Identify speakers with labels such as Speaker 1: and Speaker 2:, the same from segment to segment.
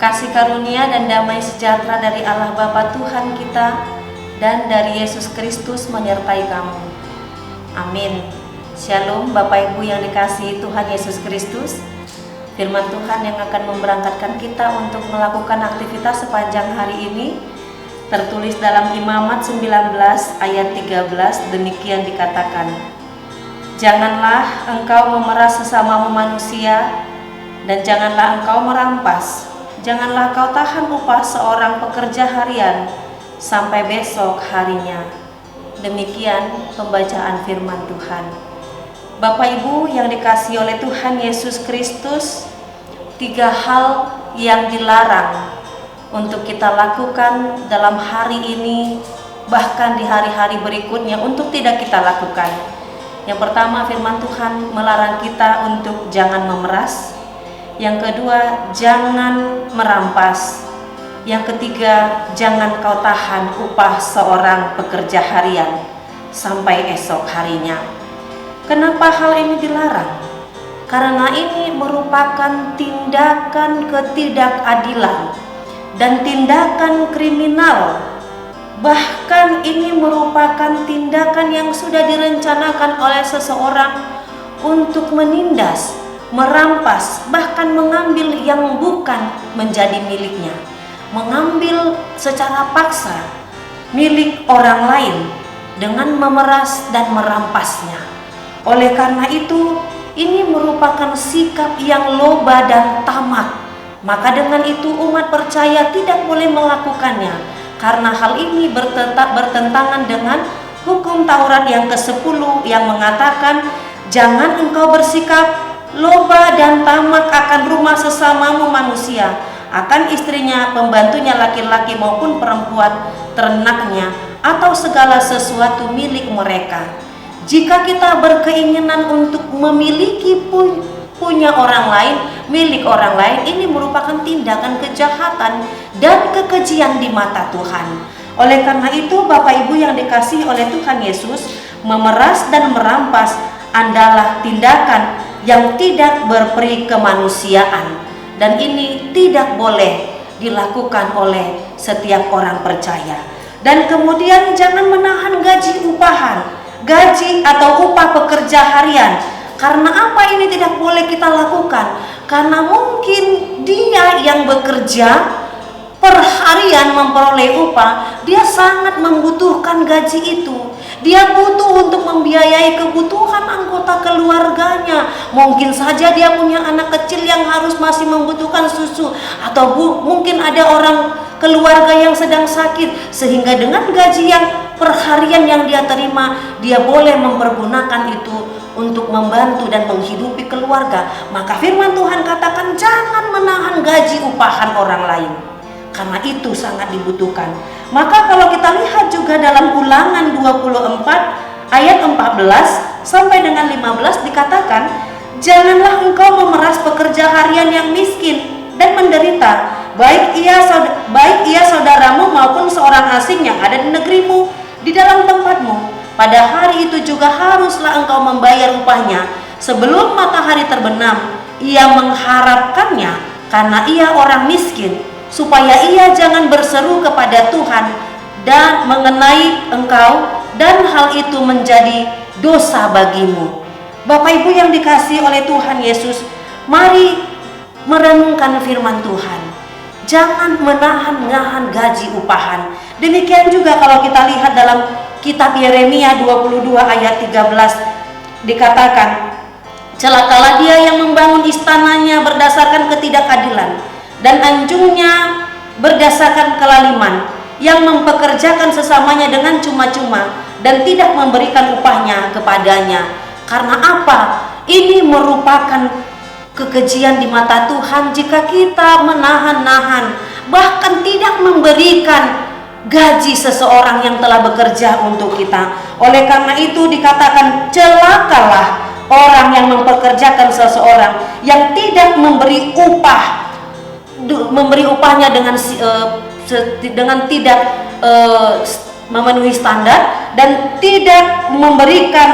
Speaker 1: Kasih karunia dan damai sejahtera dari Allah Bapa Tuhan kita dan dari Yesus Kristus menyertai kamu. Amin. Shalom Bapak Ibu yang dikasihi Tuhan Yesus Kristus. Firman Tuhan yang akan memberangkatkan kita untuk melakukan aktivitas sepanjang hari ini tertulis dalam Imamat 19 ayat 13, demikian dikatakan: Janganlah engkau memeras sesamamu manusia, dan janganlah engkau merampas. Janganlah kau tahan upah seorang pekerja harian sampai besok harinya. Demikian pembacaan firman Tuhan. Bapak Ibu yang dikasihi oleh Tuhan Yesus Kristus, 3 hal yang dilarang untuk kita lakukan dalam hari ini, bahkan di hari-hari berikutnya untuk tidak kita lakukan. Yang pertama, firman Tuhan melarang kita untuk jangan memeras. Yang kedua, jangan merampas. Yang ketiga, jangan kau tahan upah seorang pekerja harian sampai esok harinya. Kenapa hal ini dilarang? Karena ini merupakan tindakan ketidakadilan dan tindakan kriminal. Bahkan ini merupakan tindakan yang sudah direncanakan oleh seseorang untuk menindas, merampas, bahkan mengambil yang bukan menjadi miliknya, mengambil secara paksa milik orang lain dengan memeras dan merampasnya. Oleh karena itu, ini merupakan sikap yang loba dan tamak. Maka dengan itu umat percaya tidak boleh melakukannya, karena hal ini bertentangan dengan hukum Taurat yang ke-10 yang mengatakan, jangan engkau bersikap loba dan tamak akan rumah sesamamu manusia, akan istrinya, pembantunya laki-laki maupun perempuan, ternaknya, atau segala sesuatu milik mereka. Jika kita berkeinginan untuk memiliki punya orang lain, milik orang lain, ini merupakan tindakan kejahatan dan kekejian di mata Tuhan. Oleh karena itu, Bapak Ibu yang dikasihi oleh Tuhan Yesus, memeras dan merampas adalah tindakan yang tidak berperi kemanusiaan, dan ini tidak boleh dilakukan oleh setiap orang percaya. Dan kemudian jangan menahan gaji upahan, gaji atau upah pekerja harian. Karena apa ini tidak boleh kita lakukan? Karena mungkin dia yang bekerja per harian memperoleh upah, dia sangat membutuhkan gaji itu. Dia butuh untuk membiayai kebutuhan anggota keluarganya. Mungkin saja dia punya anak kecil yang harus masih membutuhkan susu, atau mungkin ada orang keluarga yang sedang sakit, sehingga dengan gaji yang perharian yang dia terima, dia boleh mempergunakan itu untuk membantu dan menghidupi keluarga. Maka firman Tuhan katakan jangan menahan gaji upahan orang lain, karena itu sangat dibutuhkan. Maka kalau kita lihat juga dalam Ulangan 24 ayat 14 sampai dengan 15 dikatakan, janganlah engkau memeras pekerja harian yang miskin dan menderita, baik ia saudaramu maupun seorang asing yang ada di negerimu, di dalam tempatmu. Pada hari itu juga haruslah engkau membayar upahnya sebelum matahari terbenam. Ia mengharapkannya karena ia orang miskin, supaya ia jangan berseru kepada Tuhan dan mengenai engkau, dan hal itu menjadi dosa bagimu. Bapak Ibu yang dikasihi oleh Tuhan Yesus, mari merenungkan firman Tuhan. Jangan menahan gaji upahan. Demikian juga kalau kita lihat dalam kitab Yeremia 22 ayat 13 dikatakan, celakalah dia yang membangun istananya berdasarkan ketidakadilan dan anjungnya berdasarkan kelaliman, yang mempekerjakan sesamanya dengan cuma-cuma dan tidak memberikan upahnya kepadanya. Karena apa? Ini merupakan kekejian di mata Tuhan jika kita menahan-nahan, bahkan tidak memberikan gaji seseorang yang telah bekerja untuk kita. Oleh karena itu dikatakan celakalah orang yang mempekerjakan seseorang yang tidak memberi upahnya dengan tidak memenuhi standar, dan tidak memberikan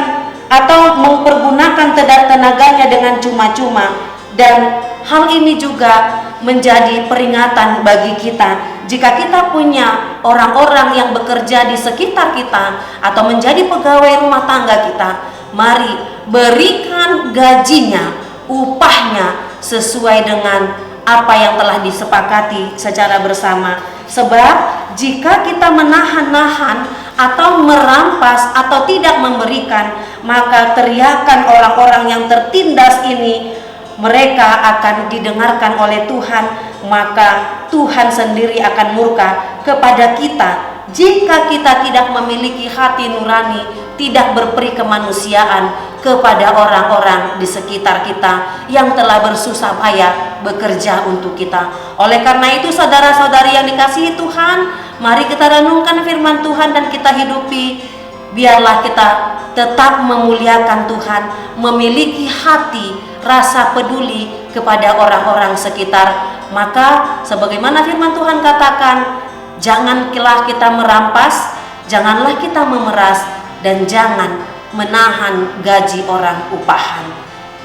Speaker 1: atau mempergunakan tenaganya dengan cuma-cuma, dan hal ini juga menjadi peringatan bagi kita. Jika kita punya orang-orang yang bekerja di sekitar kita atau menjadi pegawai rumah tangga kita, mari berikan gajinya, upahnya sesuai dengan apa yang telah disepakati secara bersama. Sebab jika kita menahan-nahan atau merampas atau tidak memberikan, maka teriakan orang-orang yang tertindas ini mereka akan didengarkan oleh Tuhan, maka Tuhan sendiri akan murka kepada kita jika kita tidak memiliki hati nurani, tidak berperi kemanusiaan kepada orang-orang di sekitar kita yang telah bersusah payah bekerja untuk kita. Oleh karena itu, saudara-saudari yang dikasihi Tuhan, mari kita renungkan firman Tuhan dan kita hidupi. Biarlah kita tetap memuliakan Tuhan, memiliki hati rasa peduli kepada orang-orang sekitar. Maka sebagaimana firman Tuhan katakan, janganlah kita merampas, janganlah kita memeras, dan jangan menahan gaji orang upahan.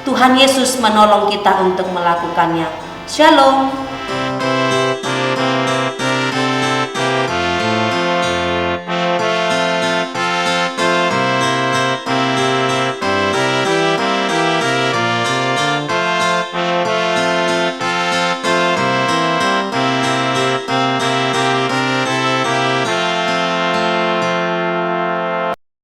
Speaker 1: Tuhan Yesus menolong kita untuk melakukannya. Shalom.